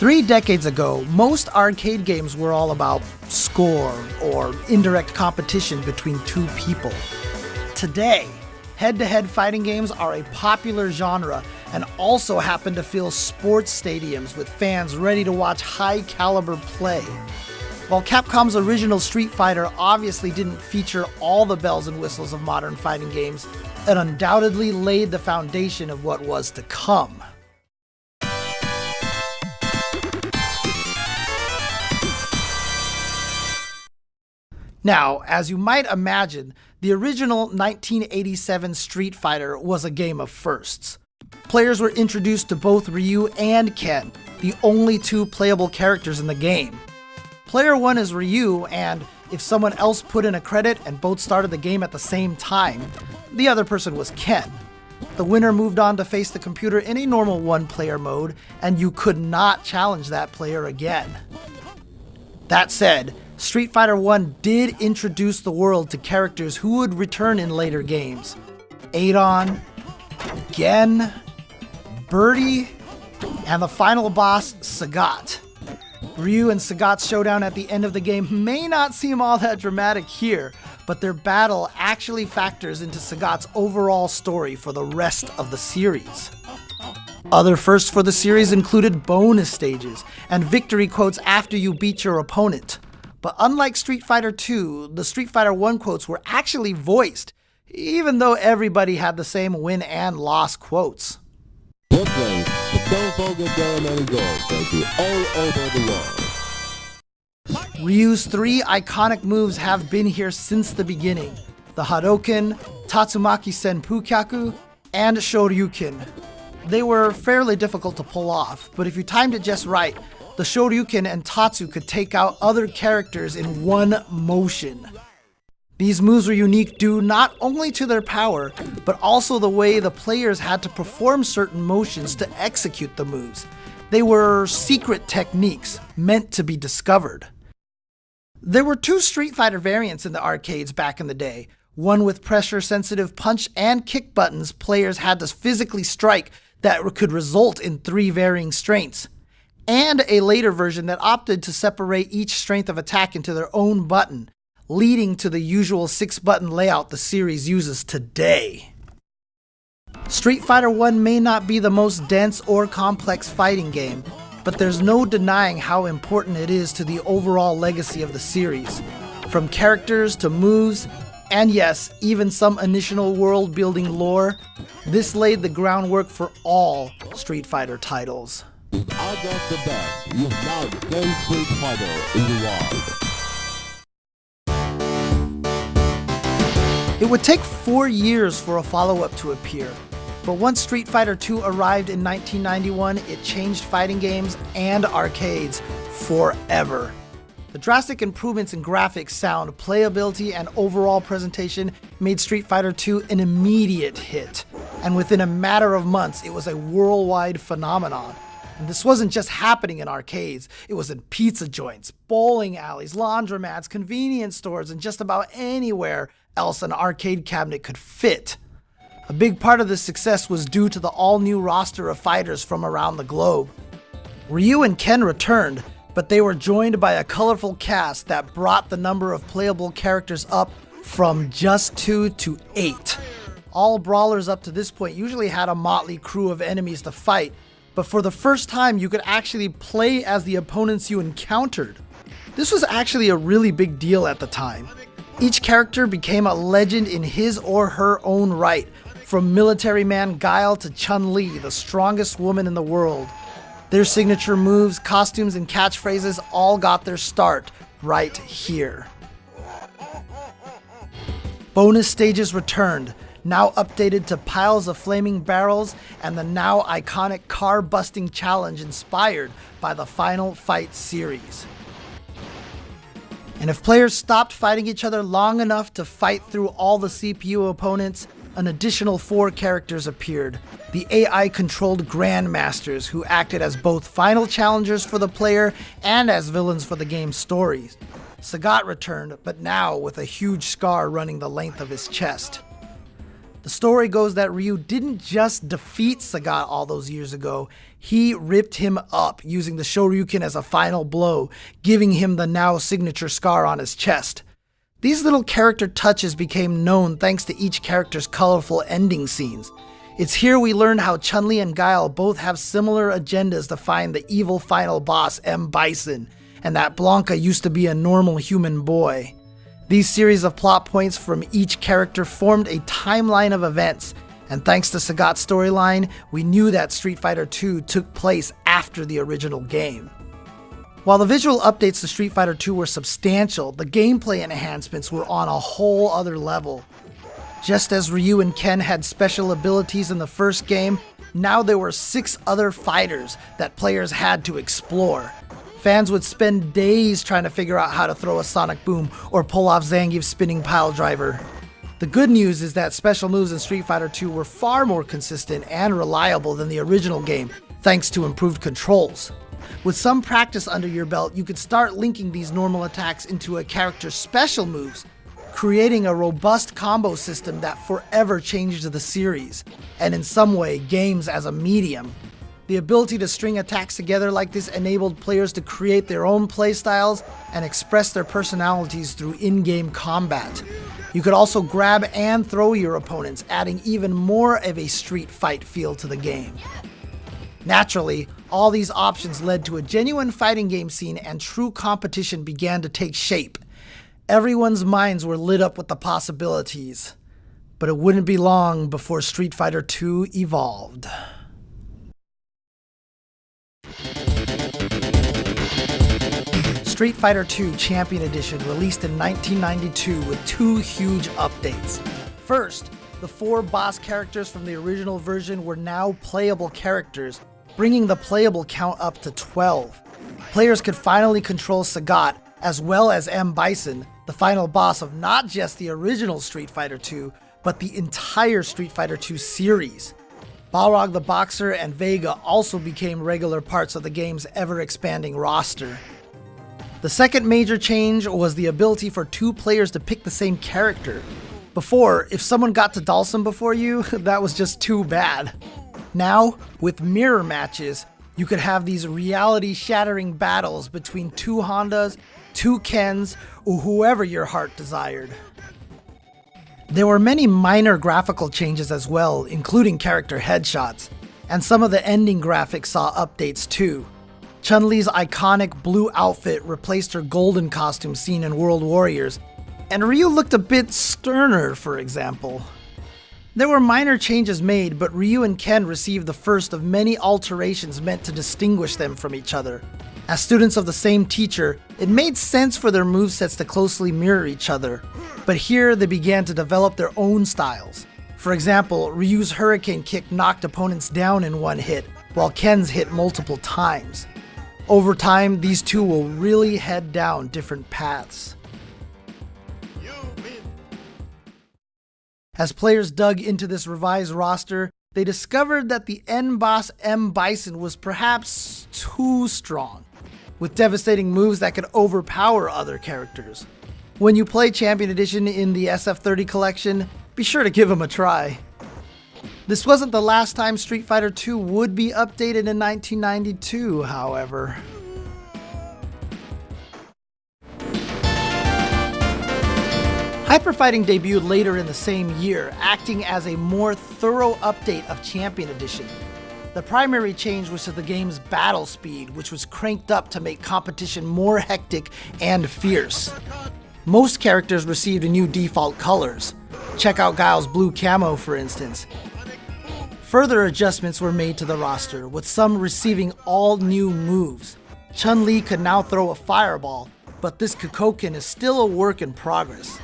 3 decades ago, most arcade games were all about score or indirect competition between two people. Today, head-to-head fighting games are a popular genre and also happen to fill sports stadiums with fans ready to watch high-caliber play. While Capcom's original Street Fighter obviously didn't feature all the bells and whistles of modern fighting games, it undoubtedly laid the foundation of what was to come. Now, as you might imagine, the original 1987 Street Fighter was a game of firsts. Players were introduced to both Ryu and Ken, the only two playable characters in the game. Player 1 is Ryu, and if someone else put in a credit and both started the game at the same time, the other person was Ken. The winner moved on to face the computer in a normal one-player mode, and you could not challenge that player again. That said, Street Fighter 1 did introduce the world to characters who would return in later games. Adon, Gen, Birdie, and the final boss, Sagat. Ryu and Sagat's showdown at the end of the game may not seem all that dramatic here, but their battle actually factors into Sagat's overall story for the rest of the series. Other firsts for the series included bonus stages and victory quotes after you beat your opponent. But unlike Street Fighter 2, the Street Fighter 1 quotes were actually voiced, even though everybody had the same win and loss quotes. Brooklyn, but don't forget there are many doors, thank you, all over the world. Ryu's 3 iconic moves have been here since the beginning: the Hadouken, Tatsumaki Senpukyaku, and Shoryuken. They were fairly difficult to pull off, but if you timed it just right, the Shoryuken and Tatsu could take out other characters in one motion. These moves were unique due not only to their power, but also the way the players had to perform certain motions to execute the moves. They were secret techniques meant to be discovered. There were 2 Street Fighter variants in the arcades back in the day, one with pressure-sensitive punch and kick buttons players had to physically strike that could result in 3 varying strengths, and a later version that opted to separate each strength of attack into their own button, leading to the usual 6-button layout the series uses today. Street Fighter 1 may not be the most dense or complex fighting game, but there's no denying how important it is to the overall legacy of the series. From characters to moves, and yes, even some initial world-building lore, this laid the groundwork for all Street Fighter titles. Out of the best, you now the 10th Street Fighter in the world. It would take 4 years for a follow-up to appear, but once Street Fighter II arrived in 1991, it changed fighting games and arcades forever. The drastic improvements in graphics, sound, playability, and overall presentation made Street Fighter II an immediate hit, and within a matter of months, it was a worldwide phenomenon. And this wasn't just happening in arcades, it was in pizza joints, bowling alleys, laundromats, convenience stores, and just about anywhere else an arcade cabinet could fit. A big part of this success was due to the all-new roster of fighters from around the globe. Ryu and Ken returned, but they were joined by a colorful cast that brought the number of playable characters up from just 2 to 8. All brawlers up to this point usually had a motley crew of enemies to fight, but for the first time you could actually play as the opponents you encountered. This was actually a really big deal at the time. Each character became a legend in his or her own right, from military man Guile to Chun-Li, the strongest woman in the world. Their signature moves, costumes, and catchphrases all got their start right here. Bonus stages returned, now updated to piles of flaming barrels and the now iconic car-busting challenge inspired by the Final Fight series. And if players stopped fighting each other long enough to fight through all the CPU opponents, an additional 4 characters appeared, the AI-controlled Grandmasters, who acted as both final challengers for the player and as villains for the game's stories. Sagat returned, but now with a huge scar running the length of his chest. The story goes that Ryu didn't just defeat Sagat all those years ago, he ripped him up using the Shoryuken as a final blow, giving him the now signature scar on his chest. These little character touches became known thanks to each character's colorful ending scenes. It's here we learn how Chun-Li and Guile both have similar agendas to find the evil final boss M. Bison, and that Blanca used to be a normal human boy. These series of plot points from each character formed a timeline of events, and thanks to Sagat's storyline, we knew that Street Fighter II took place after the original game. While the visual updates to Street Fighter II were substantial, the gameplay enhancements were on a whole other level. Just as Ryu and Ken had special abilities in the first game, now there were 6 other fighters that players had to explore. Fans would spend days trying to figure out how to throw a sonic boom or pull off Zangief's spinning pile driver. The good news is that special moves in Street Fighter II were far more consistent and reliable than the original game, thanks to improved controls. With some practice under your belt, you could start linking these normal attacks into a character's special moves, creating a robust combo system that forever changed the series, and in some way, games as a medium. The ability to string attacks together like this enabled players to create their own playstyles and express their personalities through in-game combat. You could also grab and throw your opponents, adding even more of a street fight feel to the game. Naturally, all these options led to a genuine fighting game scene, and true competition began to take shape. Everyone's minds were lit up with the possibilities, but it wouldn't be long before Street Fighter II evolved. Street Fighter II Champion Edition released in 1992 with 2 huge updates. First, the 4 boss characters from the original version were now playable characters, bringing the playable count up to 12. Players could finally control Sagat, as well as M. Bison, the final boss of not just the original Street Fighter II, but the entire Street Fighter II series. Balrog the Boxer and Vega also became regular parts of the game's ever-expanding roster. The second major change was the ability for 2 players to pick the same character. Before, if someone got to Dhalsim before you, that was just too bad. Now, with mirror matches, you could have these reality-shattering battles between 2 Hondas, 2 Kens, or whoever your heart desired. There were many minor graphical changes as well, including character headshots, and some of the ending graphics saw updates too. Chun-Li's iconic blue outfit replaced her golden costume seen in World Warriors, and Ryu looked a bit sterner, for example. There were minor changes made, but Ryu and Ken received the first of many alterations meant to distinguish them from each other. As students of the same teacher, it made sense for their movesets to closely mirror each other, but here they began to develop their own styles. For example, Ryu's Hurricane Kick knocked opponents down in one hit, while Ken's hit multiple times. Over time, these two will really head down different paths. As players dug into this revised roster, they discovered that the end boss M. Bison was perhaps too strong, with devastating moves that could overpower other characters. When you play Champion Edition in the SF30 collection, be sure to give him a try. This wasn't the last time Street Fighter II would be updated in 1992, however. Hyperfighting debuted later in the same year, acting as a more thorough update of Champion Edition. The primary change was to the game's battle speed, which was cranked up to make competition more hectic and fierce. Most characters received new default colors. Check out Guile's blue camo, for instance. Further adjustments were made to the roster, with some receiving all new moves. Chun-Li could now throw a fireball, but this Kukoken is still a work in progress.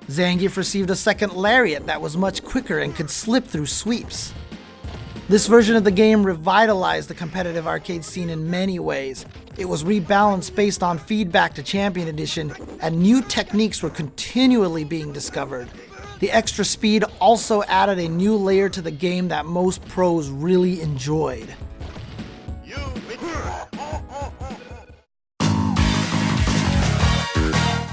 Zangief received a second lariat that was much quicker and could slip through sweeps. This version of the game revitalized the competitive arcade scene in many ways. It was rebalanced based on feedback to Champion Edition, and new techniques were continually being discovered. The extra speed also added a new layer to the game that most pros really enjoyed.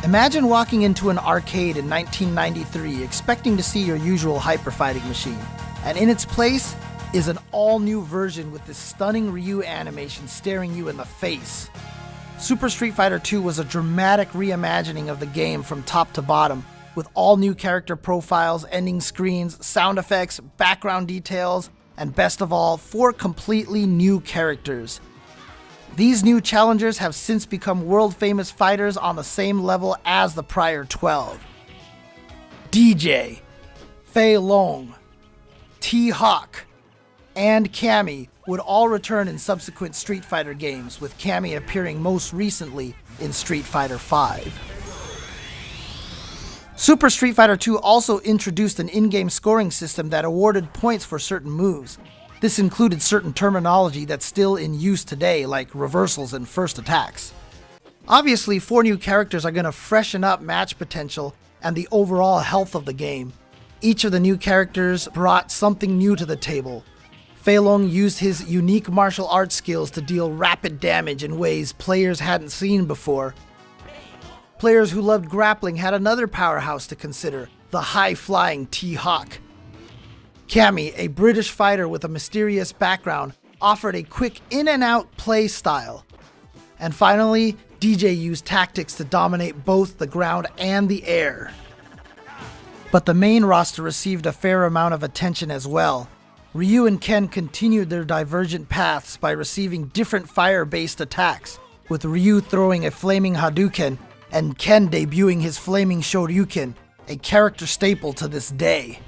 Imagine walking into an arcade in 1993 expecting to see your usual hyperfighting machine, and in its place is an all-new version with this stunning Ryu animation staring you in the face. Super Street Fighter II was a dramatic reimagining of the game from top to bottom, with all new character profiles, ending screens, sound effects, background details, and best of all, 4 completely new characters. These new challengers have since become world-famous fighters on the same level as the prior 12. DJ, Fei Long, T-Hawk, and Cammy would all return in subsequent Street Fighter games, with Cammy appearing most recently in Street Fighter V. Super Street Fighter II also introduced an in-game scoring system that awarded points for certain moves. This included certain terminology that's still in use today, like reversals and first attacks. Obviously, 4 new characters are going to freshen up match potential and the overall health of the game. Each of the new characters brought something new to the table. Fei Long used his unique martial arts skills to deal rapid damage in ways players hadn't seen before. Players who loved grappling had another powerhouse to consider, the high-flying T-Hawk. Cammy, a British fighter with a mysterious background, offered a quick in-and-out play style. And finally, DJ used tactics to dominate both the ground and the air. But the main roster received a fair amount of attention as well. Ryu and Ken continued their divergent paths by receiving different fire-based attacks, with Ryu throwing a flaming Hadouken and Ken debuting his flaming Shoryuken, a character staple to this day.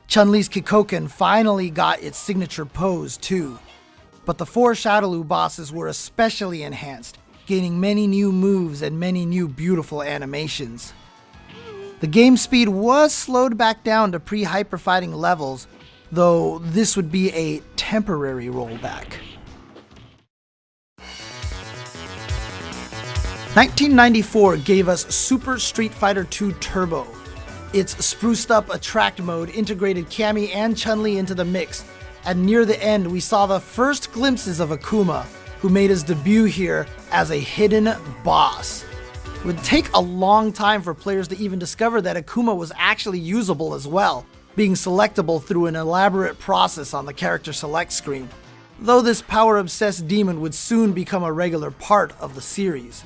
Chun-Li's Kikoken finally got its signature pose too. But the 4 Shadaloo bosses were especially enhanced, gaining many new moves and many new beautiful animations. The game speed was slowed back down to pre-hyper fighting levels, though this would be a temporary rollback. 1994 gave us Super Street Fighter II Turbo. Its spruced up attract mode integrated Cammy and Chun-Li into the mix, and near the end we saw the first glimpses of Akuma, who made his debut here as a hidden boss. It would take a long time for players to even discover that Akuma was actually usable as well, being selectable through an elaborate process on the character select screen, though this power-obsessed demon would soon become a regular part of the series.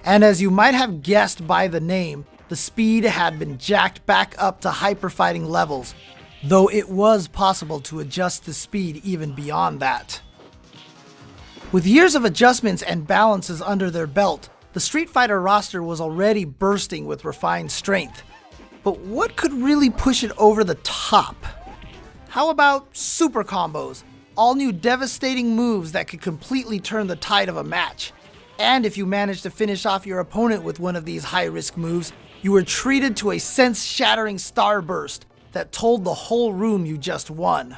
And as you might have guessed by the name, the speed had been jacked back up to hyper-fighting levels, though it was possible to adjust the speed even beyond that. With years of adjustments and balances under their belt, the Street Fighter roster was already bursting with refined strength. But what could really push it over the top? How about super combos? All new devastating moves that could completely turn the tide of a match. And if you managed to finish off your opponent with one of these high-risk moves, you were treated to a sense-shattering starburst that told the whole room you just won.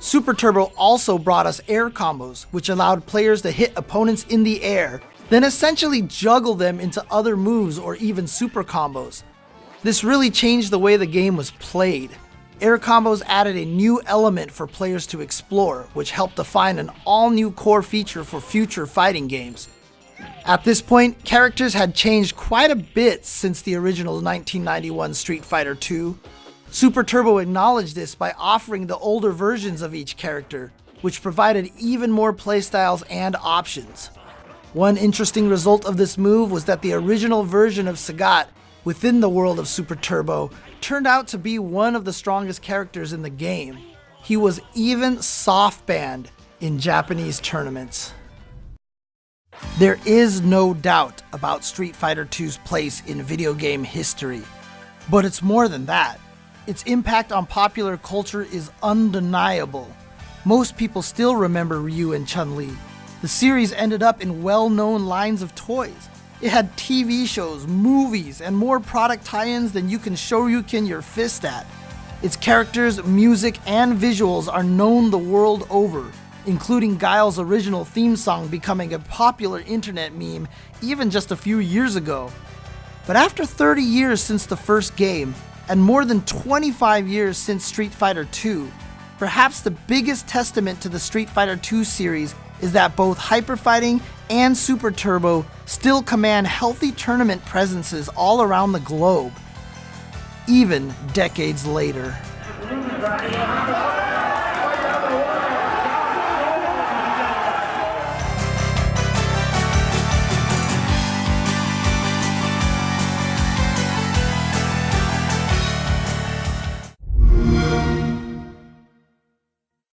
Super Turbo also brought us air combos, which allowed players to hit opponents in the air, then essentially juggle them into other moves or even super combos. This really changed the way the game was played. Air combos added a new element for players to explore, which helped define an all-new core feature for future fighting games. At this point, characters had changed quite a bit since the original 1991 Street Fighter II. Super Turbo acknowledged this by offering the older versions of each character, which provided even more playstyles and options. One interesting result of this move was that the original version of Sagat within the world of Super Turbo turned out to be one of the strongest characters in the game. He was even soft-banned in Japanese tournaments. There is no doubt about Street Fighter II's place in video game history, but it's more than that. Its impact on popular culture is undeniable. Most people still remember Ryu and Chun-Li. The series ended up in well-known lines of toys. It had TV shows, movies, and more product tie-ins than you can Shoryuken your fist at. Its characters, music, and visuals are known the world over, including Guile's original theme song becoming a popular internet meme even just a few years ago. But after 30 years since the first game, and more than 25 years since Street Fighter II, perhaps the biggest testament to the Street Fighter II series is that both hyperfighting and Super Turbo still command healthy tournament presences all around the globe, even decades later.